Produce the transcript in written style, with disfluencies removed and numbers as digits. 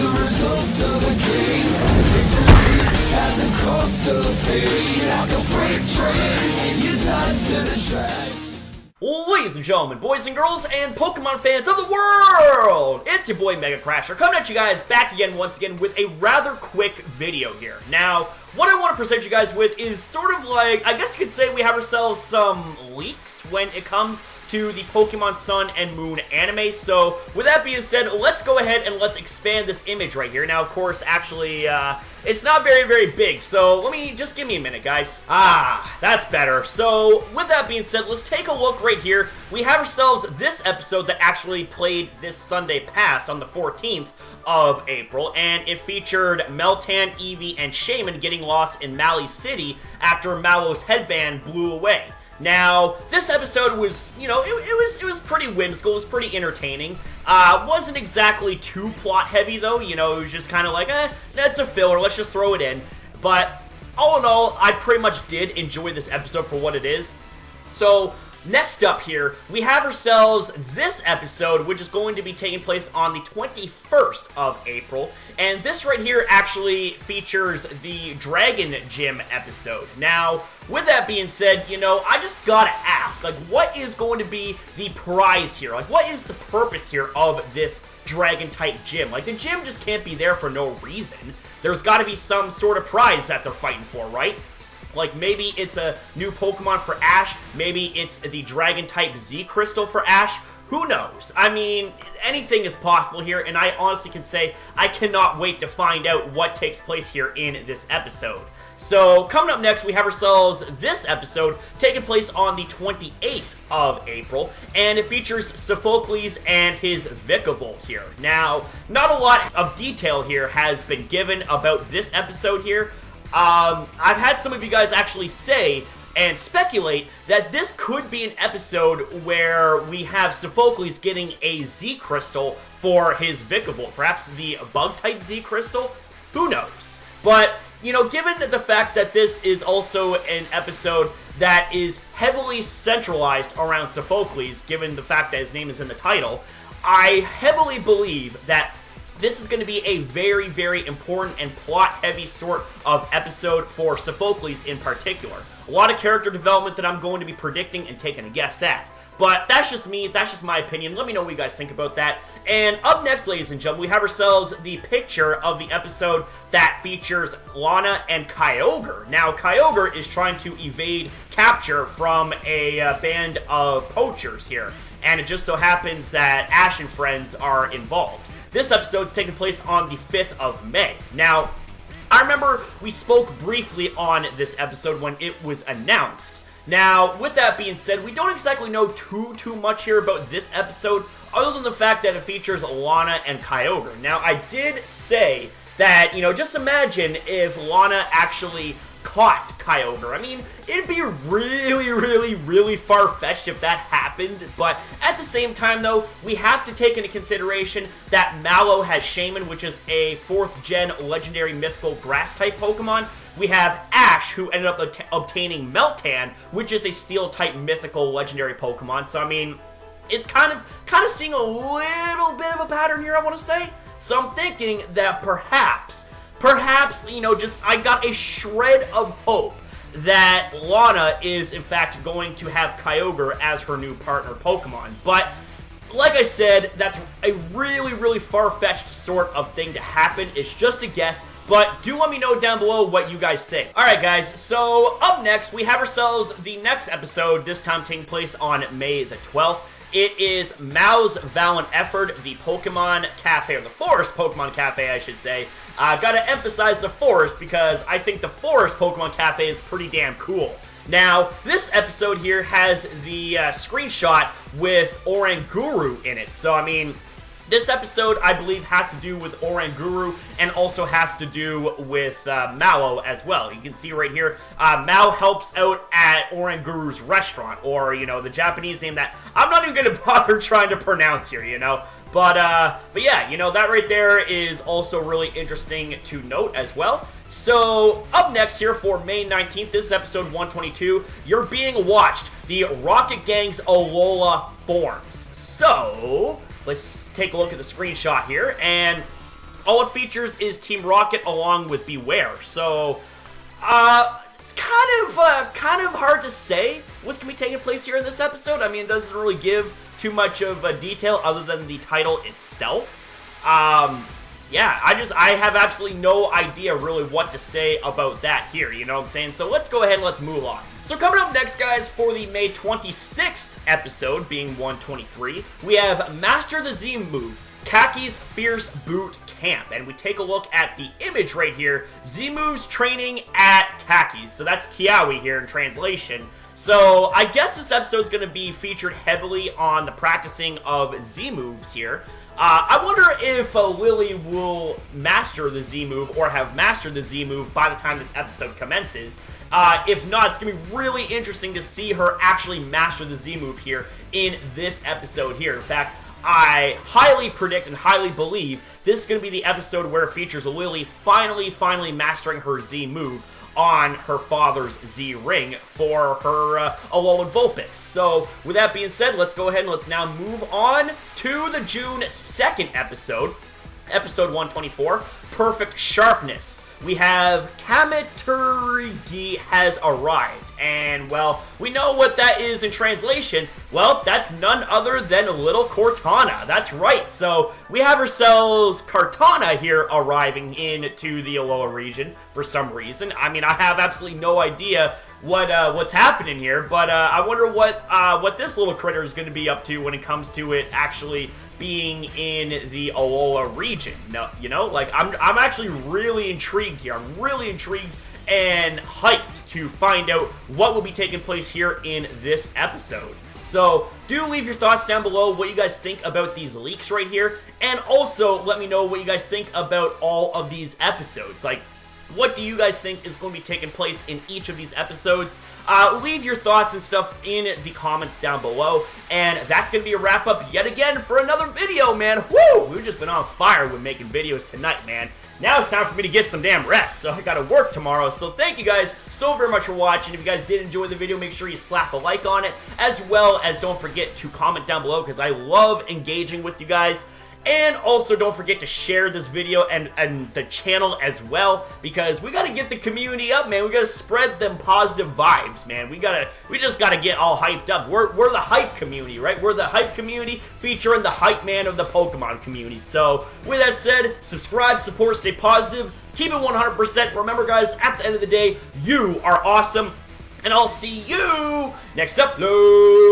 the result of a game. Victory at the cost of pain. Like a freight train, and you're tied to the tracks. Ladies and gentlemen, boys and girls, and Pokemon fans of the world, it's your boy Mega Crasher coming at you guys back again once again with a rather quick video here. Now, what I want to present you guys with is sort of like, I guess you could say we have ourselves some leaks when it comes to the Pokemon Sun and Moon anime. So, with that being said, let's go ahead and let's expand this image right here. Now, of course, actually, it's not very big, so just give me a minute, guys. That's better. So, with that being said, let's take a look right here. We have ourselves this episode that actually played this Sunday past on the 14th of April, and it featured Meltan, Eevee, and Shaman getting lost in Mali City after Mallow's headband blew away. Now, this episode was, it was pretty whimsical, it was pretty entertaining. Wasn't exactly too plot heavy though, it was just kind of like, that's a filler, let's just throw it in. But, all in all, I pretty much did enjoy this episode for what it is. So, next up here, we have ourselves this episode, which is going to be taking place on the 21st of April, and this right here actually features the Dragon Gym episode. Now, with that being said, I just gotta ask, what is going to be the prize here? What is the purpose here of this Dragon-type gym? The gym just can't be there for no reason. There's gotta be some sort of prize that they're fighting for, right? Maybe it's a new Pokemon for Ash, maybe it's the Dragon-type Z Crystal for Ash, who knows? I mean, anything is possible here, and I honestly can say I cannot wait to find out what takes place here in this episode. So, coming up next, we have ourselves this episode taking place on the 28th of April, and it features Sophocles and his Vikavolt here. Now, not a lot of detail here has been given about this episode here. I've had some of you guys actually say and speculate that this could be an episode where we have Sophocles getting a Z Crystal for his Vikavolt. Perhaps the Bug-type Z Crystal? Who knows? But, given the fact that this is also an episode that is heavily centralized around Sophocles, given the fact that his name is in the title, I heavily believe that this is going to be a very important and plot-heavy sort of episode for Sophocles in particular. A lot of character development that I'm going to be predicting and taking a guess at. But that's just me, that's just my opinion. Let me know what you guys think about that. And up next, ladies and gentlemen, we have ourselves the picture of the episode that features Lana and Kyogre. Now, Kyogre is trying to evade capture from a band of poachers here. And it just so happens that Ash and friends are involved. This episode's taking place on the 5th of May. Now, I remember we spoke briefly on this episode when it was announced. Now, with that being said, we don't exactly know too much here about this episode, other than the fact that it features Lana and Kyogre. Now, I did say that, just imagine if Lana actually caught Kyogre. I mean, it'd be really far-fetched if that happened, but at the same time, though, we have to take into consideration that Mallow has Shaman, which is a 4th-gen legendary mythical grass-type Pokemon. We have Ash, who ended up obtaining Meltan, which is a Steel-type mythical legendary Pokemon, so I mean, it's kind of seeing a little bit of a pattern here, I want to say. So I'm thinking that perhaps, I got a shred of hope that Lana is, in fact, going to have Kyogre as her new partner Pokemon. But, like I said, that's a really far-fetched sort of thing to happen. It's just a guess, but do let me know down below what you guys think. Alright guys, so up next, we have ourselves the next episode, this time taking place on May the 12th. It is Mao's Valiant Effort, the Pokemon Cafe, or the Forest Pokemon Cafe, I should say. Gotta emphasize the Forest because I think the Forest Pokemon Cafe is pretty damn cool. Now, this episode here has the screenshot with Oranguru in it, so I mean, this episode, I believe, has to do with Oranguru and also has to do with Mallow as well. You can see right here, Mao helps out at Oranguru's restaurant, or, the Japanese name that I'm not even going to bother trying to pronounce here, But yeah, that right there is also really interesting to note as well. So, up next here for May 19th, this is episode 122, you're being watched, the Rocket Gang's Alola forms. So, let's take a look at the screenshot here, and all it features is Team Rocket along with Beware. So, it's kind of hard to say what's going to be taking place here in this episode. I mean, it doesn't really give too much of a detail other than the title itself. Yeah, I have absolutely no idea really what to say about that here, you know what I'm saying? So let's go ahead and let's move on. So coming up next, guys, for the May 26th episode, being 123, we have Master the Z move, Kaki's Fierce Boot Camp, and we take a look at the image right here, Z moves training at Kaki's, so that's Kiawe here in translation. So I guess this episode's going to be featured heavily on the practicing of Z moves here. I wonder if Lily will master the Z move or have mastered the Z move by the time this episode commences. If not, it's going to be really interesting to see her actually master the Z move here in this episode here. In fact, I highly predict and highly believe this is going to be the episode where it features Lily finally mastering her Z move on her father's Z ring for her Alolan Vulpix. So, with that being said, let's go ahead and let's now move on to the June 2nd episode, episode 124, Perfect Sharpness. We have Kamaturigi has arrived, and, well, we know what that is in translation. Well, that's none other than Little Kartana. That's right, so we have ourselves Kartana here arriving into the Alola region for some reason. I mean, I have absolutely no idea what's happening here, but I wonder what this little critter is going to be up to when it comes to it actually being in the Alola region. No, you know, like, I'm actually really intrigued here. I'm really intrigued and hyped to find out what will be taking place here in this episode. So, do leave your thoughts down below, what you guys think about these leaks right here, and also let me know what you guys think about all of these episodes. Like, what do you guys think is going to be taking place in each of these episodes? Leave your thoughts and stuff in the comments down below. And that's going to be a wrap-up yet again for another video, man. Woo! We've just been on fire with making videos tonight, man. Now it's time for me to get some damn rest, so I gotta work tomorrow. So thank you guys so very much for watching. If you guys did enjoy the video, make sure you slap a like on it, as well as don't forget to comment down below, because I love engaging with you guys. And also, don't forget to share this video and the channel as well, because we gotta get the community up, man. We gotta spread them positive vibes, man. We just gotta get all hyped up. We're the hype community, right? We're the hype community featuring the hype man of the Pokemon community. So, with that said, subscribe, support, stay positive, keep it 100%. Remember, guys, at the end of the day, you are awesome, and I'll see you next upload.